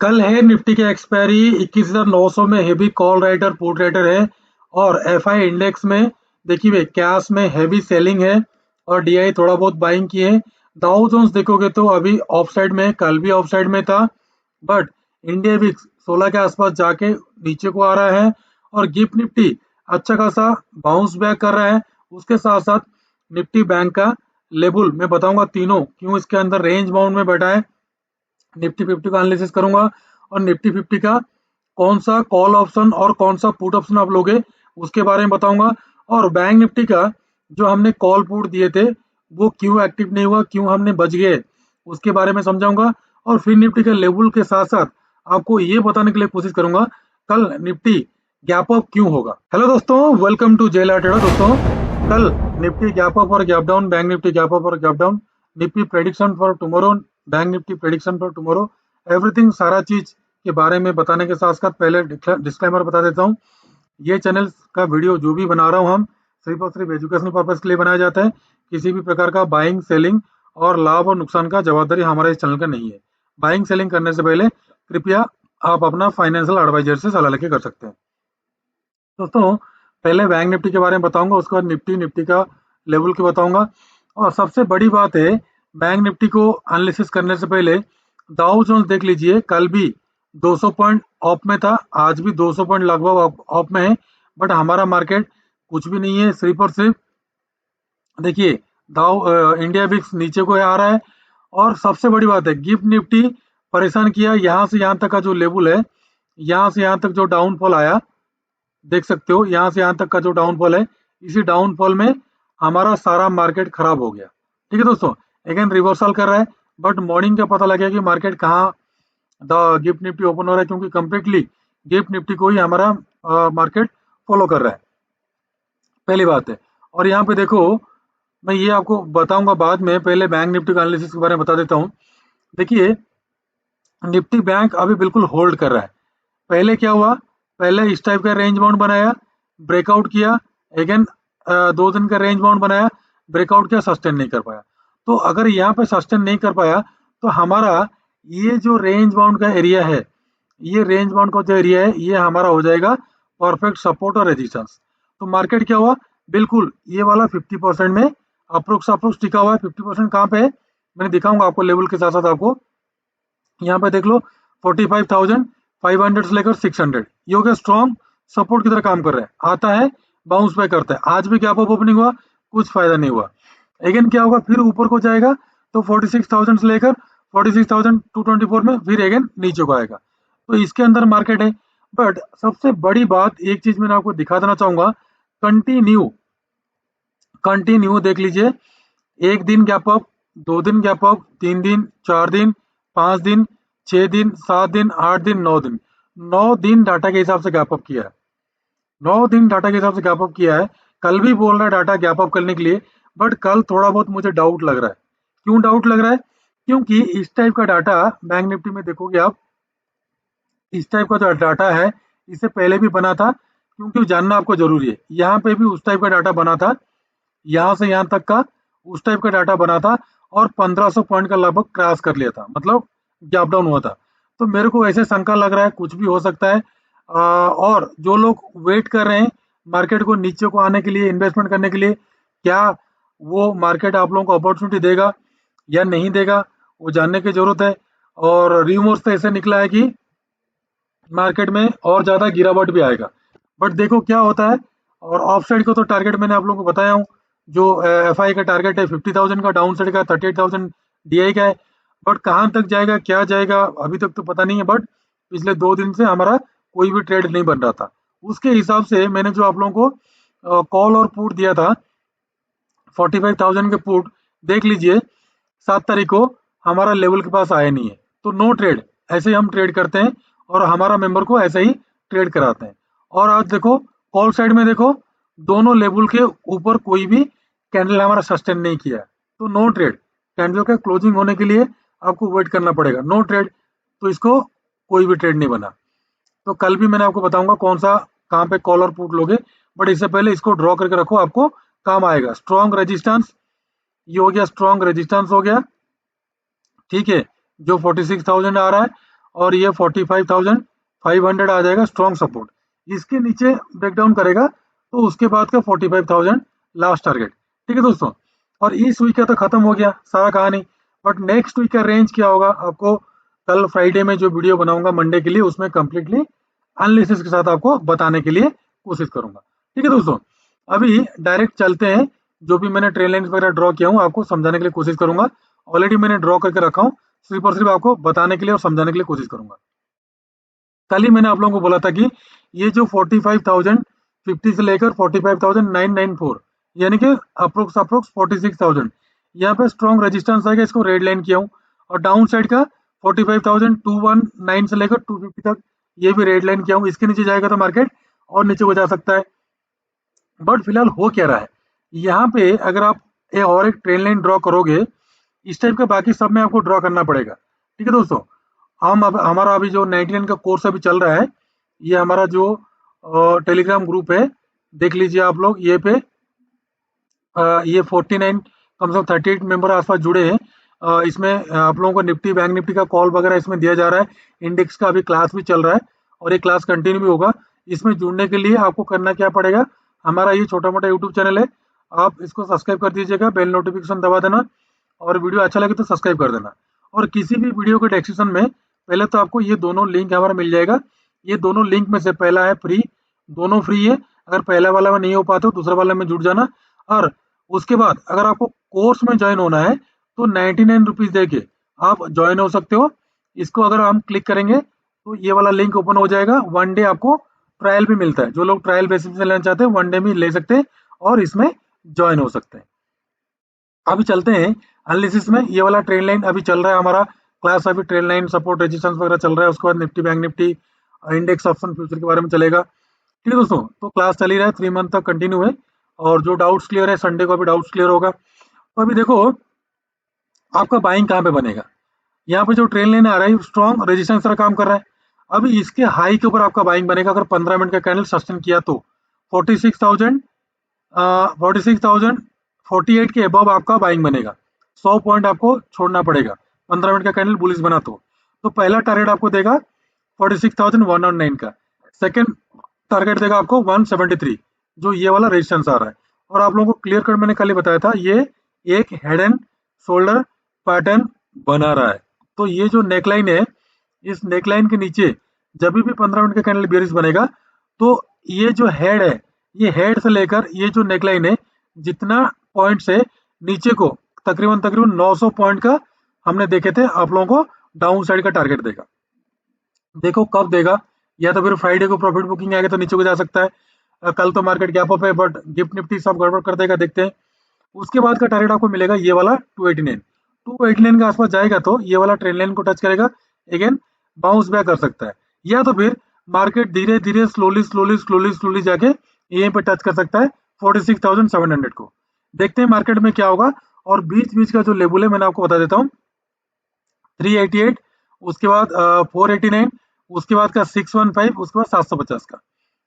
कल है निफ्टी की एक्सपायरी 21,900 में heavy call writer put writer है। और एफआई इंडेक्स में देखिए कैश में हेवी सेलिंग है और डीआई थोड़ा बहुत बाइंग की है। डाउ जोन्स देखोगे तो अभी ऑफ साइड में है, कल भी ऑफ साइड में था। बट इंडिया विक्स 16 के आसपास जाके नीचे को आ रहा है। और गिफ्ट निफ्टी अच्छा खासा बाउंस बैक कर रहा है। उसके साथ साथ निफ्टी बैंक का लेवल मैं बताऊंगा तीनों क्यों इसके अंदर रेंज बाउंड में बैठा है। निफ्टी 50 का एनालिसिस करूंगा और निफ्टी 50 का कौन सा कॉल ऑप्शन और कौन सा पुट ऑप्शन आप लोगे उसके बारे में बताऊंगा। और बैंक निफ्टी का जो हमने कॉल पुट दिए थे वो क्यों एक्टिव नहीं हुआ, क्यों हमने बच गए, उसके बारे में समझाऊंगा। और फिर निफ्टी के लेवल के साथ साथ आपको ये बताने के लिए कोशिश करूंगा कल निफ्टी गैप अप क्यों होगा। हेलो दोस्तों, वेलकम टू जेल ट्रेडर। दोस्तों, कल निफ्टी गैप अप और gap down, bank Nifty gap up और gap down, Nifty prediction for tomorrow, bank Nifty prediction for tomorrow, everything सारा चीज के बारे में बताने के साथ साथ पहले डिस्क्लेमर बता देता हूँ। ये चैनल का वीडियो जो भी बना रहा हूँ हम सिर्फ और सिर्फ एजुकेशनल पर्पज के लिए बनाया जाता है। किसी भी प्रकार का बाइंग सेलिंग और लाभ और नुकसान का जवाबदारी हमारे इस चैनल का नहीं है। बाइंग सेलिंग करने से पहले कृपया आप अपना फाइनेंशियल एडवाइजर से सलाह लेके कर सकते हैं। दोस्तों, पहले बैंक निफ्टी के बारे में बताऊंगा, उसके बाद निफ्टी निफ्टी का लेवल के बताऊंगा। और सबसे बड़ी बात है, बैंक निफ्टी को एनालिसिस करने से पहले डाउ जोन्स देख लीजिए। कल भी 200 पॉइंट ऑफ में था, आज भी 200 पॉइंट लगभग ऑफ में है। बट हमारा मार्केट कुछ भी नहीं है, सिर्फ और सिर्फ देखिए दाउ इंडिया विक्स नीचे को आ रहा है। और सबसे बड़ी बात है, गिफ्ट निफ्टी परेशान किया। यहाँ से यहाँ तक का जो लेवल है, यहाँ से यहाँ तक जो डाउनफॉल आया, देख सकते हो यहाँ से यहाँ तक का जो डाउनफॉल है, इसी डाउनफॉल में हमारा सारा मार्केट खराब हो गया। ठीक है दोस्तों, अगेन रिवर्सल कर रहा है। बट मॉर्निंग का पता लगा कि मार्केट कहाँ द गिफ्ट निफ्टी ओपन हो रहा है, क्योंकि कंप्लीटली गिफ्ट निफ्टी को ही हमारा मार्केट फॉलो कर रहा है। पहली बात है। और यहाँ पे देखो, मैं ये आपको बताऊंगा बाद में, पहले बैंक निफ्टी का एनालिसिस के बारे में बता देता हूँ। देखिए, निफ्टी बैंक अभी बिल्कुल होल्ड कर रहा है। पहले क्या हुआ, पहले इस टाइप का रेंज बाउंड बनाया, ब्रेकआउट किया, अगेन 2 दिन का रेंज बाउंड बनाया, ब्रेकआउट किया, सस्टेन नहीं कर पाया। तो अगर यहाँ पे सस्टेन नहीं कर पाया तो हमारा ये जो रेंज बाउंड का एरिया है, ये रेंज बाउंड का जो एरिया है ये हमारा हो जाएगा परफेक्ट सपोर्ट और रेजिस्टेंस। तो मार्केट क्या हुआ, बिल्कुल ये वाला 50% में अप्रोक्स अप्रोक्स टिका हुआ है। 50% कहाँ पे है मैंने दिखाऊंगा आपको लेवल के साथ साथ। आपको यहाँ पे देख लो, 45,500 से लेकर 600 ये हो गया स्ट्रॉन्ग सपोर्ट की तरह काम कर रहा है। आता है, बाउंस बैक करता है। आज भी गैप अप ओपनिंग हुआ, कुछ फायदा नहीं हुआ। अगेन क्या होगा, फिर ऊपर को जाएगा तो 46,000 से लेकर 46,224 में फिर अगेन नीचे को आएगा। तो इसके अंदर मार्केट है। बट सबसे बड़ी बात एक चीज मैंने आपको दिखा देना चाहूंगा, कंटिन्यू कंटिन्यू देख लीजिए। एक दिन गैप अप, 2 दिन गैप अप, 3 दिन, 4 दिन, 5 दिन, 6 दिन, 7 दिन, 8 दिन, 9 दिन, 9 दिन डाटा के हिसाब से गैप अप किया है। 9 दिन डाटा के हिसाब से गैप अप किया है। कल भी बोल रहा है डाटा गैप अप करने के लिए। बट कल थोड़ा बहुत मुझे डाउट लग रहा है। क्यों डाउट लग रहा है, क्योंकि इस टाइप का डाटा बैंक निफ्टी में देखोगे आप, इस टाइप का जो डाटा है इससे पहले भी बना था, क्योंकि जानना आपको जरूरी है। यहाँ पे भी उस टाइप का डाटा बना था, यहाँ से यहाँ तक का उस टाइप का डाटा बना था। और 1500 पॉइंट का लगभग क्रॉस कर लिया था, मतलब गैप डाउन हुआ था। तो मेरे को ऐसे शंका लग रहा है कुछ भी हो सकता है। और जो लोग वेट कर रहे हैं मार्केट को नीचे को आने के लिए, इन्वेस्टमेंट करने के लिए, क्या वो मार्केट आप लोगों को अपॉर्चुनिटी देगा या नहीं देगा, वो जानने की जरूरत है। और रिमोर्स तो ऐसे निकला है कि मार्केट में और ज्यादा गिरावट भी आएगा। बट देखो क्या होता है। और ऑफ साइड को तो टारगेट मैंने आप लोगों को बताया हूँ। जो एफ आई का टारगेट है 50,000 का, डाउन साइड का 38,000 डीआई का है। बट कहाँ तक जाएगा, क्या जाएगा, अभी तक तो पता नहीं है। बट पिछले 2 दिन से हमारा कोई भी ट्रेड नहीं बन रहा था। उसके हिसाब से मैंने जो आप लोगों को कॉल और पुट दिया था, 45,000 के पुट देख लीजिए, 7 तारीख को हमारा लेवल के पास आया नहीं है। तो नो ट्रेड, ऐसे ही हम ट्रेड करते हैं और हमारा मेंबर को ऐसे ही ट्रेड कराते हैं। और आज देखो, कॉल साइड में देखो, दोनों लेवल के ऊपर कोई भी कैंडल हमारा सस्टेन नहीं किया है। तो नो ट्रेड, कैंडल का क्लोजिंग होने के लिए आपको वेट करना पड़ेगा। नो ट्रेड, तो इसको कोई भी ट्रेड नहीं बना। तो कल भी मैंने आपको बताऊंगा कौन सा कहाँ पे कॉल और पुट लोगे। बट इससे पहले इसको ड्रॉ करके रखो, आपको काम आएगा। स्ट्रॉन्ग रेजिस्टेंस, ये हो गया, स्ट्रॉन्ग रेजिस्टेंस हो गया, ठीक है, जो 46,000 आ रहा है। और ये 45,500 आ जाएगा स्ट्रॉन्ग सपोर्ट। इसके नीचे ब्रेकडाउन करेगा तो उसके बाद का 45,000 लास्ट टारगेट। ठीक है दोस्तों, और इस वीक का तो खत्म हो गया सारा कहानी। बट नेक्स्ट वीक का रेंज क्या होगा आपको कल फ्राइडे में जो वीडियो बनाऊंगा मंडे के लिए, उसमें कंप्लीटली एनालिसिस के साथ आपको बताने के लिए कोशिश करूंगा। ठीक है दोस्तों, अभी डायरेक्ट चलते हैं। जो भी मैंने ट्रेन लाइन वगैरह ड्रॉ किया हूँ आपको समझाने के लिए कोशिश करूंगा। ऑलरेडी मैंने ड्रॉ करके रखा हूँ, सिर्फ और सिर्फ आपको बताने के लिए और समझाने के लिए कोशिश करूंगा। कल ही मैंने आप लोगों को बोला था कि ये जो 45,050 से लेकर 45,994 यानी कि अप्रोक्स अप्रोक्स 46,000 यहाँ पे स्ट्रॉन्ग रेजिस्टेंस आएगा, इसको रेड लाइन किया हूँ। और डाउन साइड का 45,219 से लेकर 250 तक ये भी रेड लाइन किया हूँ। इसके नीचे जाएगा तो मार्केट और नीचे को जा सकता है। बट फिलहाल हो क्या रहा है यहाँ पे, अगर आप और एक ट्रेन लाइन ड्रॉ करोगे इस टाइप का, बाकी सब में आपको ड्रॉ करना पड़ेगा। ठीक है दोस्तों, हम अब हमारा अभी जो 99 का कोर्स अभी चल रहा है, ये हमारा जो टेलीग्राम ग्रुप है देख लीजिए आप लोग, ये पे ये 49 कम से कम 38 मेंबर आसपास जुड़े हैं। इसमें आप लोगों को निफ्टी बैंक निफ्टी का कॉल वगैरह इसमें दिया जा रहा है। इंडेक्स का अभी क्लास भी चल रहा है और ये क्लास कंटिन्यू भी होगा। इसमें जुड़ने के लिए आपको करना क्या पड़ेगा, हमारा ये छोटा मोटा यूट्यूब चैनल है, आप इसको सब्सक्राइब कर दीजिएगा, बेल नोटिफिकेशन दबा देना और वीडियो अच्छा लगे तो सब्सक्राइब कर देना। और किसी भी वीडियो के डिस्क्रिप्शन में पहले तो आपको ये दोनों लिंक हमारा मिल जाएगा। ये दोनों लिंक में से पहला है फ्री, दोनों फ्री है। अगर पहला वाला में नहीं हो पाते हो दूसरा वाला में जुड़ जाना। और उसके बाद अगर आपको कोर्स में ज्वाइन होना है तो 99 रुपीज दे के आप ज्वाइन हो सकते हो। इसको अगर हम क्लिक करेंगे तो ये वाला लिंक ओपन हो जाएगा। वन डे आपको ट्रायल भी मिलता है, जो लोग ट्रायल बेसिस में लेना चाहते हैं वन डे में ले सकते हैं और इसमें ज्वाइन हो सकते हैं। अभी चलते हैं एनालिसिस में। ये वाला ट्रेंड लाइन अभी चल रहा है हमारा क्लास, अभी ट्रेंड लाइन सपोर्ट रेजिस्टेंस वगैरह चल रहा है। उसके बाद Nifty bank Nifty index option future के बारे में चलेगा। ठीक है दोस्तों, तो क्लास चल ही रहा है, 3 मंथ तक कंटिन्यू है। और जो डाउट्स क्लियर है संडे को अभी डाउट्स क्लियर होगा। तो अभी देखो आपका बाइंग कहाँ पे बनेगा। यहाँ पे जो ट्रेन लाइन आ रहा है स्ट्रॉन्ग रेजिस्टेंस तरह काम कर रहा है। अभी इसके हाई के ऊपर आपका बाइंग बनेगा अगर 15 मिनट का कैंडल सस्टेन किया तो 46,000 46,000 48 के अबव आपका बाइंग बनेगा। 100 पॉइंट आपको छोड़ना पड़ेगा 15 मिनट का कैंडल बुलिश बना तो पहला टारगेट आपको देगा 46,109 का। सेकंड टारगेट देगा आपको 173, जो ये वाला रेजिस्टेंस आ रहा है। और आप लोगों को क्लियर कट मैंने कल ही बताया था, ये एक हेड एंड शोल्डर पैटर्न बना रहा है। तो ये जो नेकलाइन है, इस नेकलाइन के नीचे जब भी 15 मिनट का कैंडल बेयरिश बनेगा तो ये जो हेड है, ये हेड से लेकर ये जो नेकलाइन है जितना पॉइंट से नीचे को तकरीबन तकरीबन 900 पॉइंट का हमने देखे थे आप लोगों को डाउन साइड का टारगेट देगा। देखो कब देगा, या तो फिर फ्राइडे को प्रॉफिट बुकिंग आएगा तो नीचे को जा सकता है। कल तो मार्केट गैप अप है बट गिफ्ट निफ्टी सब गड़बड़ कर देगा, देखते हैं। उसके बाद का टारगेट आपको मिलेगा ये वाला 289। 289 के आसपास जाएगा तो ये वाला ट्रेंड लाइन को टच करेगा, अगेन बाउंस बैक कर सकता है। या तो फिर मार्केट धीरे धीरे स्लोली स्लोली स्लोली स्लोली जाके यहीं पे टच कर सकता है 46,700 को। देखते हैं मार्केट में क्या होगा। और बीच बीच का जो लेवल है मैंने आपको बता देता हूँ, 388, उसके बाद 489, उसके बाद का 615, उसके बाद 750 का।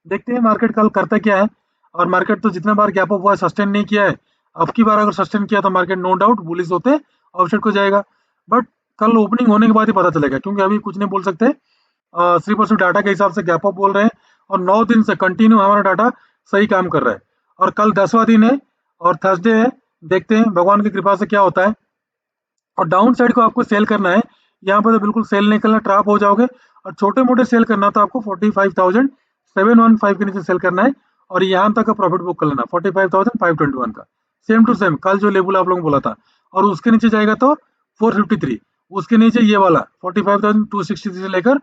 देखते हैं मार्केट कल करता क्या है। और मार्केट तो जितना बार गैप अप हुआ है सस्टेन नहीं किया है। अब की बार अगर सस्टेन किया तो मार्केट नो डाउट बुलिश होते ऑफसेट को जाएगा। बट कल ओपनिंग होने के बाद ही पता चलेगा, क्योंकि अभी कुछ नहीं बोल सकते। सिर्फ और सिर्फ डाटा के हिसाब से गैप अप बोल रहे हैं और 9 दिन से कंटिन्यू हमारा डाटा सही काम कर रहा है। और कल 10वां दिन है और थर्सडे है, देखते हैं भगवान की कृपा से क्या होता है। और डाउन साइड को आपको सेल करना है, यहाँ पर तो बिल्कुल सेल नहीं करना, ट्रैप हो जाओगे। और छोटे मोटे सेल करना तो आपको 45,715 के नीचे सेल करना है और यहाँ तक का प्रॉफिट बुक कर लेना 45,521 का। सेम टू सेम कल जो लेवल आप लोगों को बोला था। और उसके नीचे जाएगा तो 453, उसके नीचे ये वाला 45,263 से लेकर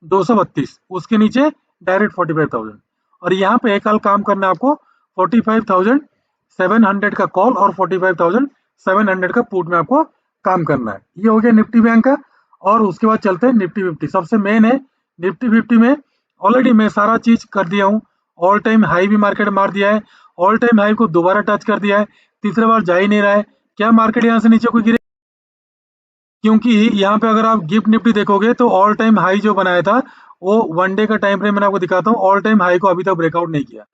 232, उसके नीचे डायरेक्ट 45,000। और यहाँ पे कल काम करना है आपको 45,700 का कॉल और 45,700 का पुट में आपको काम करना है। ये हो गया निफ्टी बैंक का। और उसके बाद चलते हैं निफ्टी 50। सबसे मेन है निफ्टी 50 में ऑलरेडी मैं सारा चीज कर दिया हूँ। ऑल टाइम हाई भी मार्केट मार दिया है, ऑल टाइम हाई को दोबारा टच कर दिया है, तीसरा बार जा ही नहीं रहा है। क्या मार्केट यहाँ से नीचे को गिरे, क्योंकि यहाँ पे अगर आप गिफ्ट निफ्टी देखोगे तो ऑल टाइम हाई जो बनाया था वो वन डे का टाइम फ्रेम मैंने आपको दिखाता हूँ, ऑल टाइम हाई को अभी तक ब्रेकआउट नहीं किया।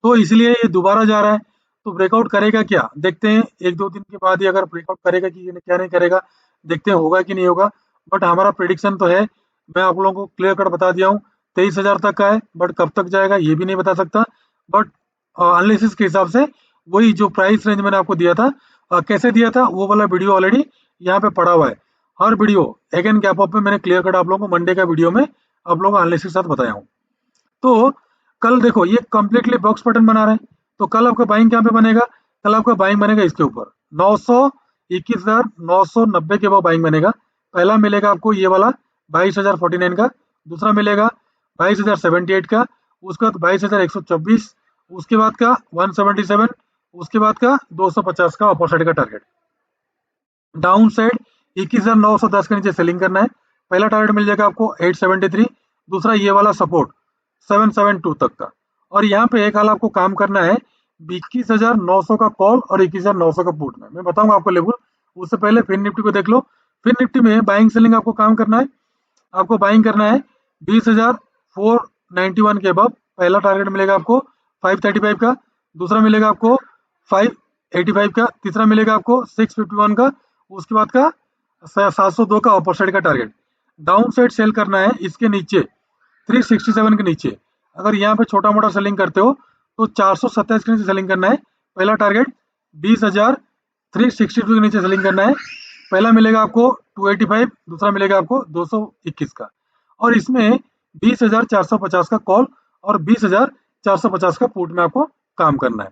तो इसलिए ये दोबारा जा रहा है। तो ब्रेकआउट करेगा क्या, देखते हैं 1-2 दिन के बाद ही अगर ब्रेकआउट करेगा कि क्या नहीं करेगा, देखते हैं होगा कि नहीं होगा। बट हमारा प्रिडिक्शन तो है मैं आप लोगों को क्लियर कट बता दिया हूँ 23,000 तक का है, बट कब तक जाएगा ये भी नहीं बता सकता। बट एनालिसिस के हिसाब से वही जो प्राइस रेंज मैंने आपको दिया था, कैसे दिया था वो वाला वीडियो ऑलरेडी यहाँ पे पड़ा हुआ है। हर वीडियो अगेन गैप अप में मैंने क्लियर कट आप लोगों को मंडे का वीडियो में आप लोगों को एनालिसिस के साथ बताया हूँ। तो कल देखो ये कंप्लीटली बॉक्स पैटर्न बना रहे हैं, तो कल आपका बाइंग कहाँ पे बनेगा? कल आपका बाइंग बनेगा इसके ऊपर 21,990 के बाद बाइंग बनेगा। पहला मिलेगा आपको ये वाला 22,049 का, दूसरा मिलेगा 22,078 का, उसके बाद 22,124, उसके बाद का 177, उसके बाद का 250 का अपर साइड का टारगेट। डाउन साइड 21,910 के नीचे सेलिंग करना है। पहला टारगेट मिल जाएगा आपको 873, दूसरा ये वाला सपोर्ट 772 तक का। और यहाँ पे एक हाल आपको काम करना है 21,900 का कॉल और 21,900 का पुट में, मैं बताऊंगा आपको लेवल। उससे पहले फिन निफ्टी को देख लो। फिन निफ्टी में बाइंग सेलिंग आपको काम करना है, आपको बाइंग करना है 20,491 के अब। पहला टारगेट मिलेगा आपको 535 का, दूसरा मिलेगा आपको 585 का, तीसरा मिलेगा आपको 651 का, उसके बाद का 702 का अपर साइड का टारगेट। डाउन साइड सेल करना है इसके नीचे 367 के नीचे। अगर यहाँ पे छोटा मोटा सेलिंग करते हो तो 427 के नीचे सेलिंग करना है। पहला टारगेट 20,362 के नीचे सेलिंग करना है। पहला मिलेगा आपको 285, दूसरा मिलेगा आपको 221 का। और इसमें 20,450 का कॉल और 20,450 का पुट में आपको काम करना है।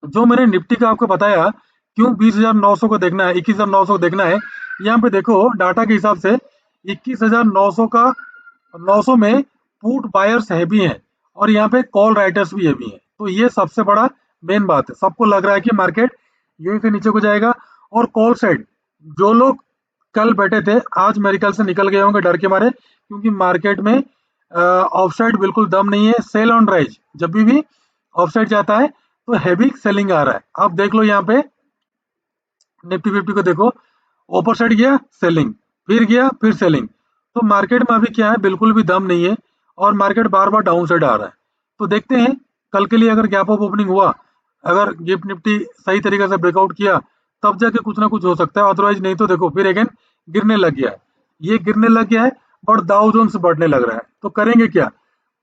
जो मैंने निफ्टी का आपको बताया क्यों 20,900 को देखना है, 21,900 को देखना है, यहाँ पे देखो डाटा के हिसाब से 21,900 का 900 में पुट बायर्स हैवी हैं और यहाँ पे कॉल राइटर्स भी हैवी हैं। तो ये सबसे बड़ा मेन बात है। सबको लग रहा है कि मार्केट यहीं से नीचे को जाएगा। और कॉल साइड जो लोग कल बैठे थे आज मेरे ख्याल से निकल गए होंगे डर के मारे, क्योंकि मार्केट में ऑफ साइड बिल्कुल दम नहीं है। सेल ऑन राइज जब भी ऑफ साइड जाता है तो हैवी सेलिंग आ रहा है। आप देख लो यहाँ पे निफ्टी फिफ्टी को देखो, ऊपर साइड गया सेलिंग, फिर गया फिर सेलिंग। तो मार्केट में अभी क्या है, बिल्कुल भी दम नहीं है और मार्केट बार बार डाउन साइड आ रहा है। तो देखते हैं कल के लिए अगर गैप अप ओपनिंग हुआ, अगर गिफ्ट निफ्टी सही तरीके से ब्रेकआउट किया तब जाके कुछ ना कुछ हो सकता है, अदरवाइज नहीं तो देखो फिर अगेन गिरने लग गया है। ये गिरने लग गया है और दाउ जोन्स बढ़ने लग रहा है। तो करेंगे क्या?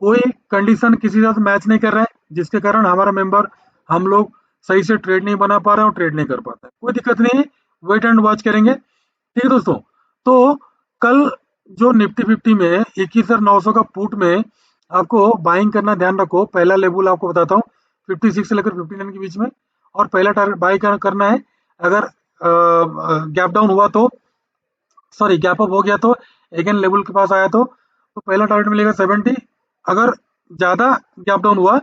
कोई कंडीशन किसी के साथ मैच नहीं कर रहा है, जिसके कारण हमारा मेंबर हम लोग सही से ट्रेड नहीं बना पा रहे हैं और ट्रेड नहीं कर पाता है। कोई दिक्कत नहीं है, वेट एंड वॉच करेंगे। ठीक है दोस्तों। तो कल जो निफ्टी फिफ्टी में 21,900 का पुट में आपको बाइंग करना, ध्यान रखो। पहला लेवल आपको बताता हूँ 56 से लेकर 59 के बीच में, और पहला टारगेट बाई करना है। अगर गैप डाउन हुआ तो, सॉरी गैप अप हो गया तो, अगेन लेवल के पास आया तो पहला टारगेट मिलेगा 70। अगर ज्यादा गैप डाउन हुआ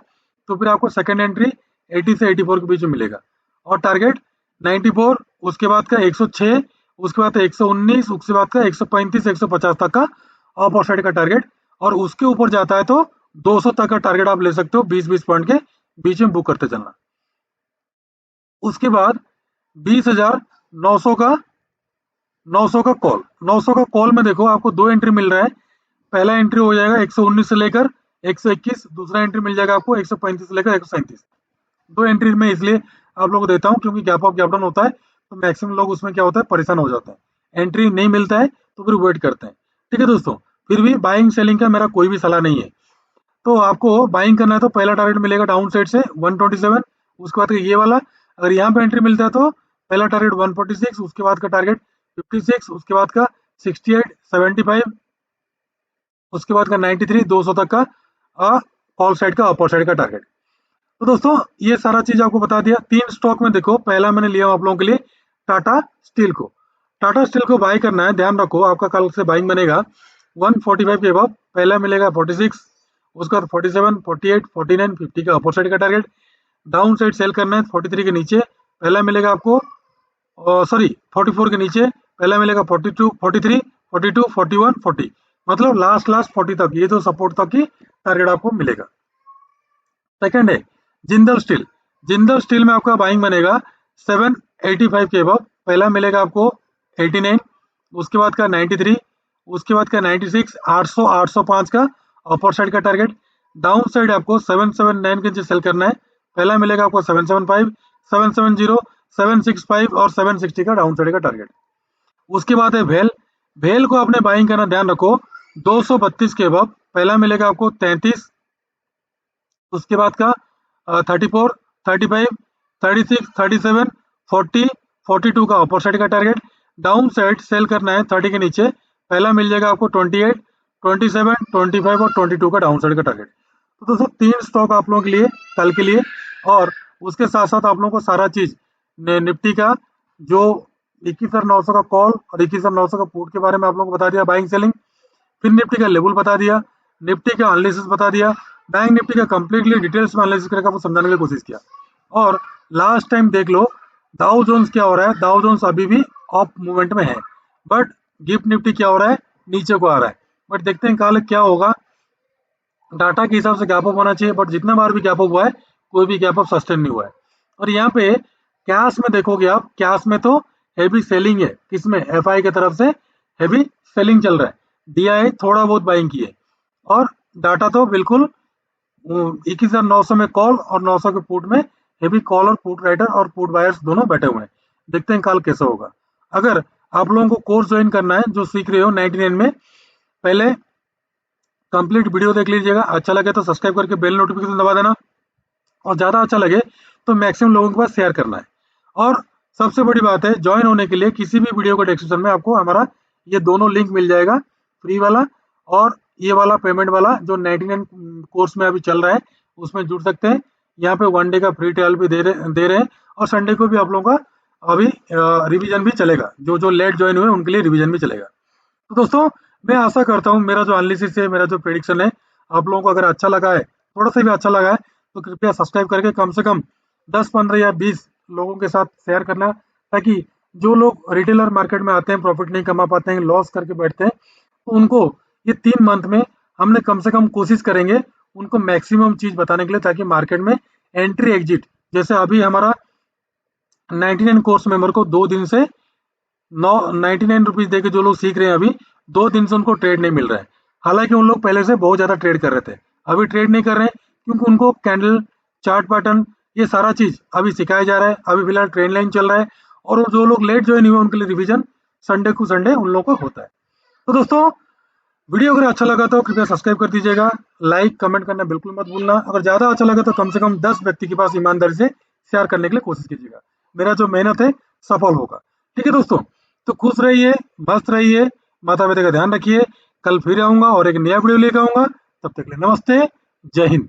तो फिर आपको सेकंड एंट्री 80 से 84 के बीच में मिलेगा। और टारगेट 94, उसके बाद का 106, उसके बाद 119, उसके बाद का 135 150 तक का अपर साइड का टारगेट। और उसके ऊपर जाता है तो 200 तक का टारगेट आप ले सकते हो, 20-20 पॉइंट के बीच में बुक करते चलना। उसके बाद 20,900 का 900 का कॉल, 900 का कॉल में देखो आपको दो एंट्री मिल रहा है। पहला एंट्री हो जाएगा 119 से लेकर 121, दूसरा एंट्री मिल जाएगा आपको 135 से लेकर 137। दो एंट्री में इसलिए आप लोगों को देता हूँ क्योंकि गैप अप गैप डाउन होता है तो मैक्सिमम लोग उसमें क्या होता है, परेशान हो जाते हैं। एंट्री नहीं मिलता है तो फिर वेट करते हैं। ठीक है दोस्तों, फिर भी बाइंग सेलिंग का मेरा कोई भी सलाह नहीं है। तो आपको बाइंग करना है तो पहला टारगेट मिलेगा डाउन साइड से 127, उसके बाद ये वाला अगर यहाँ पे एंट्री मिलता है तो पहला टारगेट 146, उसके बाद का टारगेट 56, उसके बाद का 68 75, उसके बाद का 93 200 तक का कॉल साइड का अपर साइड का टारगेट। तो दोस्तों ये सारा चीज आपको बता दिया। तीन स्टॉक में देखो, पहला मैंने लिया आप लोगों के लिए टाटा स्टील को। टाटा स्टील को बाई करना है, ध्यान रखो आपका कल से बाइंग बनेगा 145 के अब। पहला मिलेगा 46, उसका 47 48 49 50 का अपर साइड का टारगेट। डाउन साइड सेल करना है 43 के नीचे। पहला मिलेगा आपको सॉरी 44 के नीचे, पहला मिलेगा 42 43 42 41 40, मतलब लास्ट 40 तक, ये तो सपोर्ट तक की टारगेट आपको मिलेगा। सेकंड है जिंदल स्टील। जिंदल स्टील में आपका बाइंग बनेगा 785 के अब। पहला मिलेगा आपको 89, उसके बाद का 93, उसके बाद का 96, 800 805 का अपर साइड का टारगेट। डाउन साइड आपको 779 के नीचे सेल करना है। पहला मिलेगा आपको 775 770 765 और 760 का डाउन साइड का टारगेट। उसके बाद है भेल। भेल को आपने बाइंग करना, ध्यान रखो 232 के अब पहला मिलेगा आपको 33, उसके बाद का 34, 35, 36, 37, 40, 42 का अपर साइड का टारगेट। डाउन साइड सेल करना है 30 के नीचे, पहला मिल जाएगा आपको 28, 27, 25 और 22 का डाउन साइड का टारगेट। तो दोस्तों 3 स्टॉक आप लोगों के लिए कल के लिए, और उसके साथ साथ आप लोगों को सारा चीज निफ्टी का जो 21,900 का कॉल और 21,900 का पुट के बारे में आप लोगों को बता दिया, बाइंग सेलिंग। फिर निफ्टी का लेवल बता दिया, निफ्टी का एनालिसिस बता दिया, बैंक निफ्टी का कंप्लीटली डिटेल्स में एनालिसिस करके आपको समझाने की कोशिश किया। और लास्ट टाइम देख लो डाउ जोन्स क्या हो रहा है, डाउ जोन्स अभी भी अप मूवमेंट में है, बट गिफ्ट निफ्टी क्या हो रहा है, नीचे को आ रहा है। बट देखते हैं कल क्या होगा, डाटा के हिसाब से गैप अप होना चाहिए, बट जितना बार भी गैप अप हुआ है कोई भी गैप अप सस्टेन नहीं हुआ है। और यहाँ पे कैश में देखोगे आप, कैश में तो हेवी सेलिंग है, किसमें, एफआई की तरफ से हेवी सेलिंग चल रहा है, डीआई थोड़ा बहुत बाइंग की है, और डाटा तो बिल्कुल 21,900 में कॉल और 900 के पुट में हेवी कॉल और पुट राइटर और पुट बायर्स दोनों बैठे हुए हैं। देखते हैं कल कैसा होगा। अगर आप लोगों को कोर्स ज्वाइन करना है जो सीख रहे हो 99 में, पहले कंप्लीट वीडियो देख लीजिएगा, अच्छा लगे तो सब्सक्राइब करके बेल नोटिफिकेशन दबा देना, और ज़्यादा अच्छा लगे तो मैक्सिमम लोगों के पास शेयर करना है। और सबसे बड़ी बात है, ज्वाइन होने के लिए किसी भी वीडियो के डिस्क्रिप्शन में आपको हमारा ये दोनों लिंक मिल जाएगा, फ्री वाला और ये वाला पेमेंट वाला जो 99 कोर्स में अभी चल रहा है, उसमें जुड़ सकते हैं। यहाँ पे 1 डे का फ्री ट्रायल भी दे रहे हैं, और संडे को भी आप लोगों का अभी रिवीजन भी चलेगा, जो जो लेट ज्वाइन हुए उनके लिए रिवीजन भी चलेगा। तो दोस्तों मैं आशा करता हूँ मेरा जो एनालिसिस है, मेरा जो प्रेडिक्शन है, आप लोगों को अगर अच्छा लगा है, थोड़ा सा भी अच्छा लगा है, तो कृपया सब्सक्राइब करके कम से कम 10, 15 या 20 लोगों के साथ शेयर करना, ताकि जो लोग रिटेलर मार्केट में आते हैं, प्रॉफिट नहीं कमा पाते हैं, लॉस करके बैठते हैं, तो उनको ये 3 मंथ में हमने कम से कम कोशिश करेंगे उनको मैक्सिमम चीज बताने के लिए, ताकि मार्केट में एंट्री एग्जिट, जैसे अभी हमारा 99 कोर्स मेंबर को 2 दिन से 99 रुपीज दे के जो लोग सीख रहे हैं अभी, 2 दिन से उनको ट्रेड नहीं मिल रहा है। हालांकि उन लोग पहले से बहुत ज्यादा ट्रेड कर रहे थे, अभी ट्रेड नहीं कर रहे हैं, क्योंकि उनको कैंडल, चार्ट पैटर्न, ये सारा चीज अभी सिखाया जा रहा है। अभी फिलहाल ट्रेंड लाइन चल रहा है, और वो जो लोग लेट ज्वाइन हुए उनके लिए रिवीजन संडे को संडे उन लोगों को होता है। तो दोस्तों वीडियो अगर अच्छा लगा तो कृपया सब्सक्राइब कर दीजिएगा, लाइक कमेंट करना बिल्कुल मत भूलना, अगर ज्यादा अच्छा लगा तो कम से कम 10 व्यक्ति के पास ईमानदारी से शेयर करने के लिए कोशिश कीजिएगा, मेरा जो मेहनत है सफल होगा। ठीक है दोस्तों, तो खुश रहिए, मस्त रहिए, माता पिता का ध्यान रखिए। कल फिर आऊंगा और एक नया वीडियो लेकर आऊंगा, तब तक के लिए नमस्ते, जय हिंद।